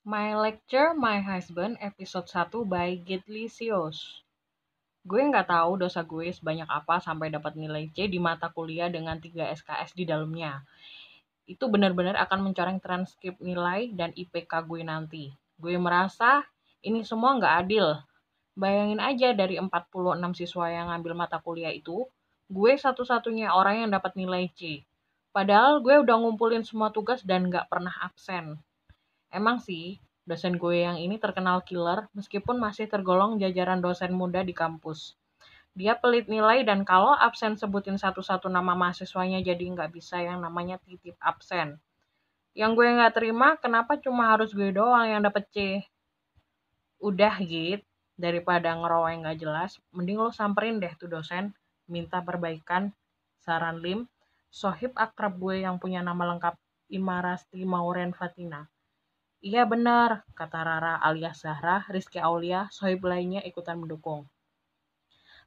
My Lecture, My Husband, episode 1 by Gitli Sios. Gue nggak tahu dosa gue sebanyak apa sampai dapat nilai C di mata kuliah dengan 3 SKS di dalamnya. Itu benar-benar akan mencoreng transkrip nilai dan IPK gue nanti. Gue merasa ini semua nggak adil. Bayangin aja dari 46 siswa yang ngambil mata kuliah itu, gue satu-satunya orang yang dapat nilai C. Padahal gue udah ngumpulin semua tugas dan nggak pernah absen. Emang sih, dosen gue yang ini terkenal killer meskipun masih tergolong jajaran dosen muda di kampus. Dia pelit nilai dan kalau absen sebutin satu-satu nama mahasiswanya jadi nggak bisa yang namanya titip absen. Yang gue nggak terima, kenapa cuma harus gue doang yang dapet C? Udah gitu, daripada ngeroweng nggak jelas, mending lo samperin deh tuh dosen, minta perbaikan, saran Lim, sohib akrab gue yang punya nama lengkap Imarasti Mauren Fatina. Iya benar, kata Rara alias Zahra, Rizky Aulia, sohib lainnya ikutan mendukung.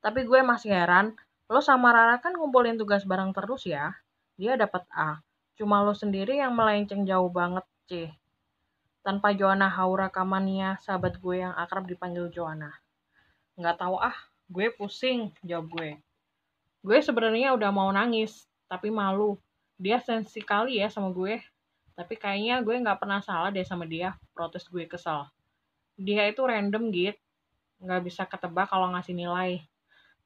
Tapi gue masih heran, lo sama Rara kan ngumpulin tugas bareng terus ya? Dia dapat A, cuma lo sendiri yang melenceng jauh banget C. Tanpa Joanna Haura Kamania, sahabat gue yang akrab dipanggil Joanna. Nggak tahu ah, gue pusing, jawab gue. Gue sebenarnya udah mau nangis, tapi malu. Dia sensi kali ya sama gue. Tapi kayaknya gue nggak pernah salah deh sama dia, protes gue kesal. Dia itu random gitu, nggak bisa ketebak kalau ngasih nilai.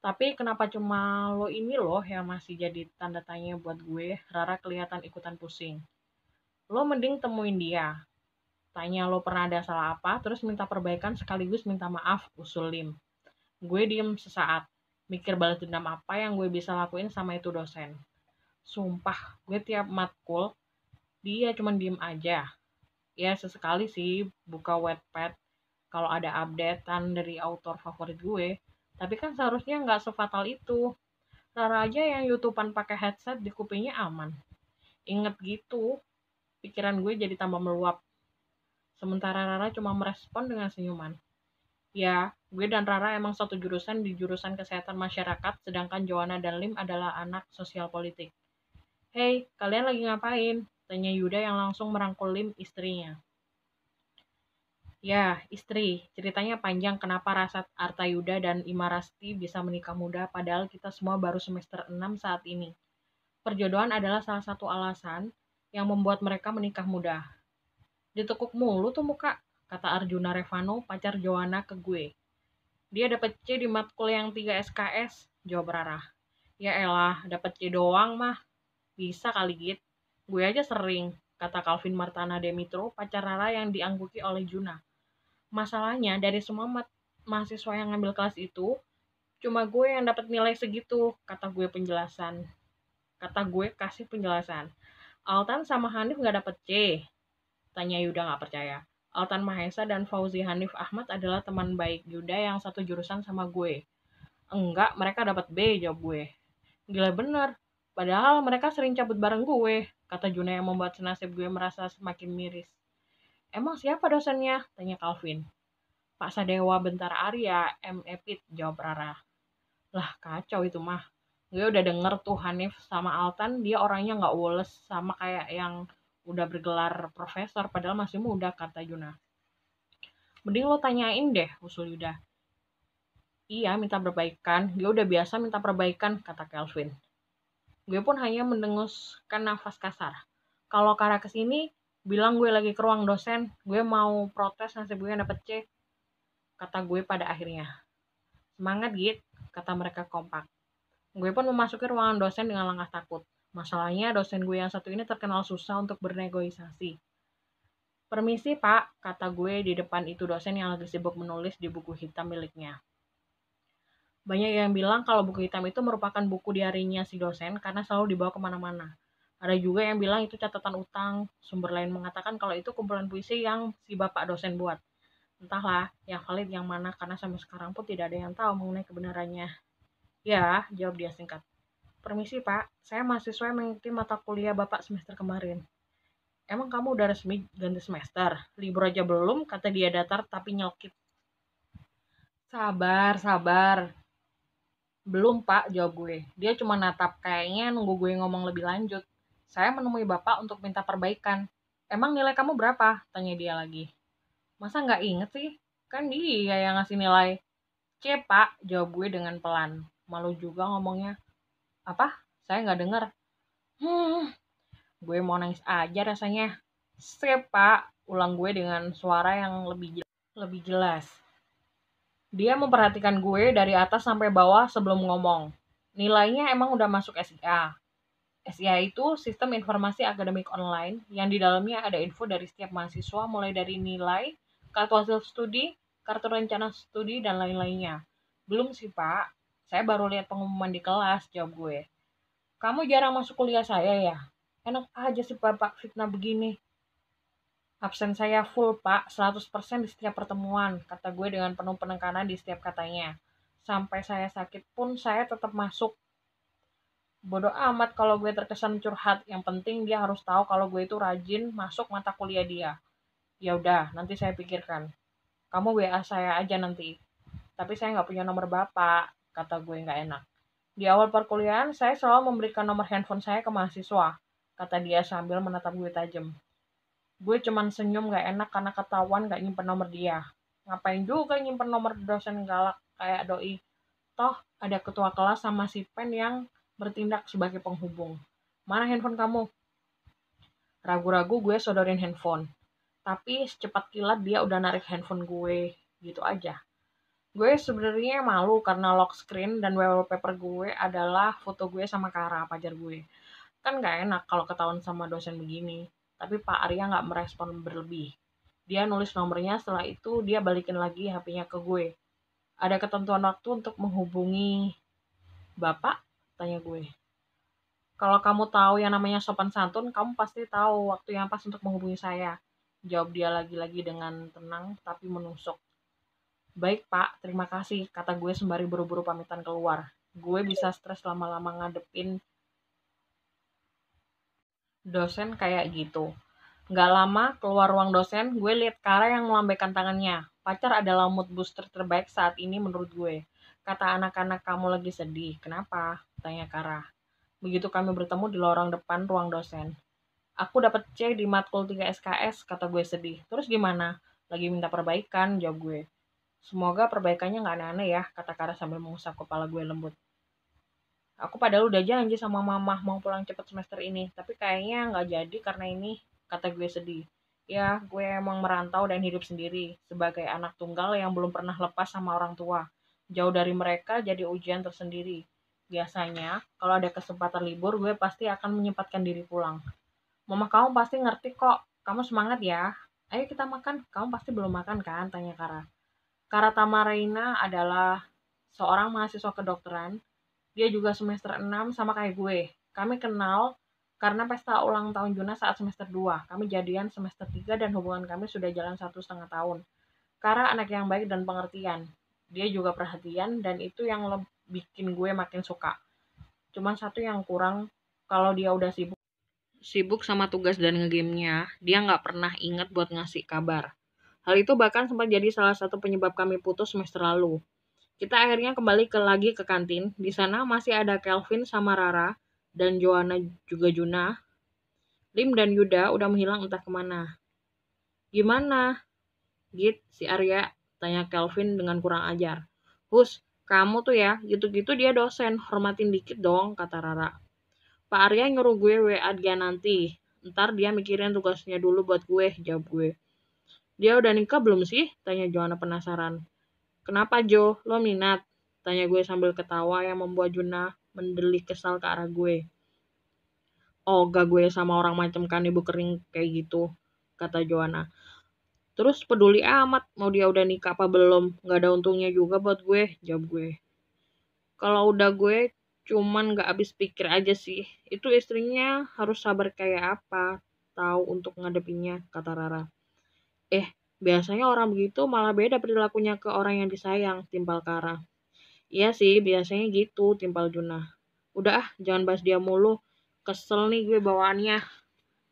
Tapi kenapa cuma lo ini loh yang masih jadi tanda tanya buat gue, Rara kelihatan ikutan pusing. Lo mending temuin dia, tanya lo pernah ada salah apa, terus minta perbaikan sekaligus minta maaf, usul Lim. Gue diem sesaat, mikir balas dendam apa yang gue bisa lakuin sama itu dosen. Sumpah, gue tiap matkul, dia cuma diem aja. Ya sesekali sih buka Wattpad kalau ada updatean dari autor favorit gue. Tapi kan seharusnya nggak sefatal itu. Rara aja yang YouTubean pakai headset di kupingnya aman. Inget gitu, pikiran gue jadi tambah meluap. Sementara Rara cuma merespon dengan senyuman. Ya, gue dan Rara emang satu jurusan di jurusan kesehatan masyarakat, sedangkan Joanna dan Lim adalah anak sosial politik. Hei, kalian lagi ngapain? Tanya Yuda yang langsung merangkul Lim, istrinya. Ya, istri. Ceritanya panjang kenapa Rasat Artayuda dan Imarasti bisa menikah muda padahal kita semua baru semester 6 saat ini. Perjodohan adalah salah satu alasan yang membuat mereka menikah muda. Ditekuk mulu tuh muka, kata Arjuna Revano, pacar Joanna ke gue. Dia dapat C di matkul yang 3 SKS, jawab Rara. Ya elah, dapat C doang mah. Bisa kali git. Gue aja sering, kata Calvin Martana Demitro, pacar Rara yang diangguki oleh Juna. Masalahnya dari semua mahasiswa yang ngambil kelas itu, cuma gue yang dapat nilai segitu, Kata gue kasih penjelasan. Altan sama Hanif nggak dapet C, tanya Yuda nggak percaya. Altan Mahesa dan Fauzi Hanif Ahmad adalah teman baik Yuda yang satu jurusan sama gue. Enggak, mereka dapat B, jawab gue. Gila bener, padahal mereka sering cabut bareng gue, kata Juna yang membuat senasib gue merasa semakin miris. Emang siapa dosennya? Tanya Calvin. Pak Sadewa Bentar Arya, M. Epit, jawab Rara. Lah kacau itu mah. Gue udah denger tuh Hanif sama Altan, dia orangnya nggak woles sama kayak yang udah bergelar profesor padahal masih muda, kata Juna. Mending lo tanyain deh, usul Yuda. Iya, minta perbaikan. Dia udah biasa minta perbaikan, kata Kelvin. Gue pun hanya mendenguskan nafas kasar. Kalau Kara kesini, bilang gue lagi ke ruang dosen, gue mau protes nasib gue dapet C, kata gue pada akhirnya. Semangat Git, kata mereka kompak. Gue pun memasuki ruangan dosen dengan langkah takut. Masalahnya dosen gue yang satu ini terkenal susah untuk bernegosiasi. Permisi pak, kata gue di depan itu dosen yang lagi sibuk menulis di buku hitam miliknya. Banyak yang bilang kalau buku hitam itu merupakan buku diarinya si dosen karena selalu dibawa kemana-mana. Ada juga yang bilang itu catatan utang, sumber lain mengatakan kalau itu kumpulan puisi yang si bapak dosen buat. Entahlah, yang valid yang mana karena sampai sekarang pun tidak ada yang tahu mengenai kebenarannya. Ya, jawab dia singkat. Permisi pak, saya mahasiswa yang mengikuti mata kuliah bapak semester kemarin. Emang kamu udah resmi ganti semester? Libur aja belum, kata dia datar tapi nyelkit. Sabar, sabar. Belum pak, jawab gue. Dia cuma natap, kayaknya nunggu gue ngomong lebih lanjut. Saya menemui bapak untuk minta perbaikan. Emang nilai kamu berapa? Tanya dia lagi. Masa nggak inget sih? Kan dia yang ngasih nilai C, Pak, jawab gue dengan pelan. Malu juga ngomongnya. Apa? Saya nggak denger. Hmm, gue mau nangis aja rasanya. C, Pak, ulang gue dengan suara yang lebih jelas. Dia memperhatikan gue dari atas sampai bawah sebelum ngomong. Nilainya emang udah masuk SIA. SIA itu Sistem Informasi Akademik Online yang di dalamnya ada info dari setiap mahasiswa mulai dari nilai, kartu hasil studi, kartu rencana studi, dan lain-lainnya. Belum sih Pak, saya baru lihat pengumuman di kelas, jawab gue. Kamu jarang masuk kuliah saya ya? Enak aja sih Bapak fitnah begini. Absen saya full Pak, 100% di setiap pertemuan, kata gue dengan penuh penekanan di setiap katanya. Sampai saya sakit pun saya tetap masuk. Bodoh amat kalau gue terkesan curhat, yang penting dia harus tahu kalau gue itu rajin masuk mata kuliah dia. Ya udah, nanti saya pikirkan. Kamu WA saya aja nanti. Tapi saya nggak punya nomor bapak, kata gue nggak enak. Di awal perkuliahan, saya selalu memberikan nomor handphone saya ke mahasiswa, kata dia sambil menatap gue tajam. Gue cuman senyum nggak enak karena ketahuan nggak nyimpen nomor dia. Ngapain juga nyimpen nomor dosen galak kayak doi. Toh ada ketua kelas sama si Pen yang bertindak sebagai penghubung. Mana handphone kamu? Ragu-ragu gue sodorin handphone. Tapi secepat kilat dia udah narik handphone gue. Gitu aja. Gue sebenarnya malu karena lock screen dan wallpaper gue adalah foto gue sama Kara, pacar gue. Kan gak enak kalau ketahuan sama dosen begini. Tapi Pak Arya gak merespon berlebih. Dia nulis nomornya, setelah itu dia balikin lagi HP-nya ke gue. Ada ketentuan waktu untuk menghubungi Bapak? Tanya gue. Kalau kamu tahu yang namanya sopan santun, kamu pasti tahu waktu yang pas untuk menghubungi saya. Jawab dia lagi-lagi dengan tenang tapi menusuk. Baik Pak, terima kasih, kata gue sembari buru-buru pamitan keluar. Gue bisa stres lama-lama ngadepin dosen kayak gitu. Nggak lama, keluar ruang dosen, gue liat Kara yang melambaikan tangannya. Pacar adalah mood booster terbaik saat ini menurut gue. Kata anak-anak kamu lagi sedih. Kenapa? Tanya Kara. Begitu kami bertemu di lorong depan ruang dosen. Aku dapat C di matkul 3 SKS, kata gue sedih. Terus gimana? Lagi minta perbaikan, jawab gue. Semoga perbaikannya nggak aneh-aneh ya, kata Kara sambil mengusap kepala gue lembut. Aku padahal udah janji sama mama mau pulang cepet semester ini, tapi kayaknya nggak jadi karena ini, kata gue sedih. Ya, gue emang merantau dan hidup sendiri, sebagai anak tunggal yang belum pernah lepas sama orang tua. Jauh dari mereka jadi ujian tersendiri. Biasanya, kalau ada kesempatan libur, gue pasti akan menyempatkan diri pulang. Mama kamu pasti ngerti kok, kamu semangat ya. Ayo kita makan, kamu pasti belum makan kan? Tanya Kara. Kara Tamarina adalah seorang mahasiswa kedokteran. Dia juga semester 6 sama kayak gue. Kami kenal karena pesta ulang tahun Juna saat semester 2. Kami jadian semester 3 dan hubungan kami sudah jalan 1,5 tahun. Kara anak yang baik dan pengertian. Dia juga perhatian dan itu yang bikin gue makin suka. Cuman satu yang kurang, kalau dia udah sibuk sama tugas dan ngegamenya, dia nggak pernah inget buat ngasih kabar. Hal itu bahkan sempat jadi salah satu penyebab kami putus semester lalu. Kita akhirnya kembali lagi ke kantin. Di sana masih ada Kelvin sama Rara, dan Joanna juga Juna. Lim dan Yuda udah menghilang entah kemana. Gimana? Git, si Arya, tanya Kelvin dengan kurang ajar. Hus, kamu tuh ya, gitu-gitu dia dosen, hormatin dikit dong, kata Rara. Pak Arya nyuruh gue WA dia nanti. Ntar dia mikirin tugasnya dulu buat gue, jawab gue. Dia udah nikah belum sih? Tanya Joanna penasaran. Kenapa Jo? Lo minat? Tanya gue sambil ketawa yang membuat Juna mendelik kesal ke arah gue. Oh, gak gue sama orang macam kan ibu kering kayak gitu, kata Joanna. Terus peduli amat mau dia udah nikah apa belum? Gak ada untungnya juga buat gue, jawab gue. Kalau udah gue cuman gak habis pikir aja sih. Itu istrinya harus sabar kayak apa? Tahu untuk ngadepinnya, kata Rara. Biasanya orang begitu malah beda perilakunya ke orang yang disayang, timpal Kara. Iya sih, biasanya gitu, timpal Juna. Udah jangan bahas dia mulu. Kesel nih gue bawaannya,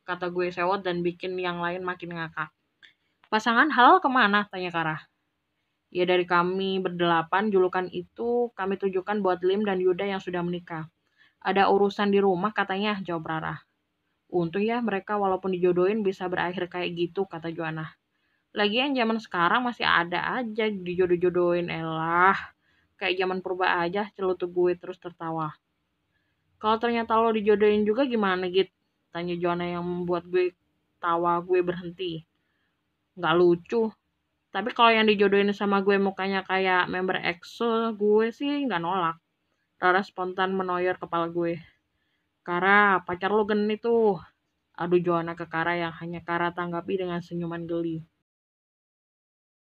kata gue sewot dan bikin yang lain makin ngakak. Pasangan halal kemana? Tanya Kara. Ya dari kami berdelapan, julukan itu kami tujukan buat Lim dan Yuda yang sudah menikah. Ada urusan di rumah katanya, jawab Rara. Untung ya mereka walaupun dijodohin bisa berakhir kayak gitu, kata Joanna. Lagian zaman sekarang masih ada aja dijodoh-jodohin, elah. Kayak zaman purba aja, celutuk gue terus tertawa. Kalau ternyata lo dijodohin juga gimana, Git? Tanya Joanna yang membuat gue tawa gue berhenti. Nggak lucu. Tapi kalau yang dijodohin sama gue mukanya kayak member EXO, gue sih nggak nolak. Rara spontan menoyor kepala gue. Kara, pacar lo genit tuh. Aduh Joanna ke Kara yang hanya Kara tanggapi dengan senyuman geli.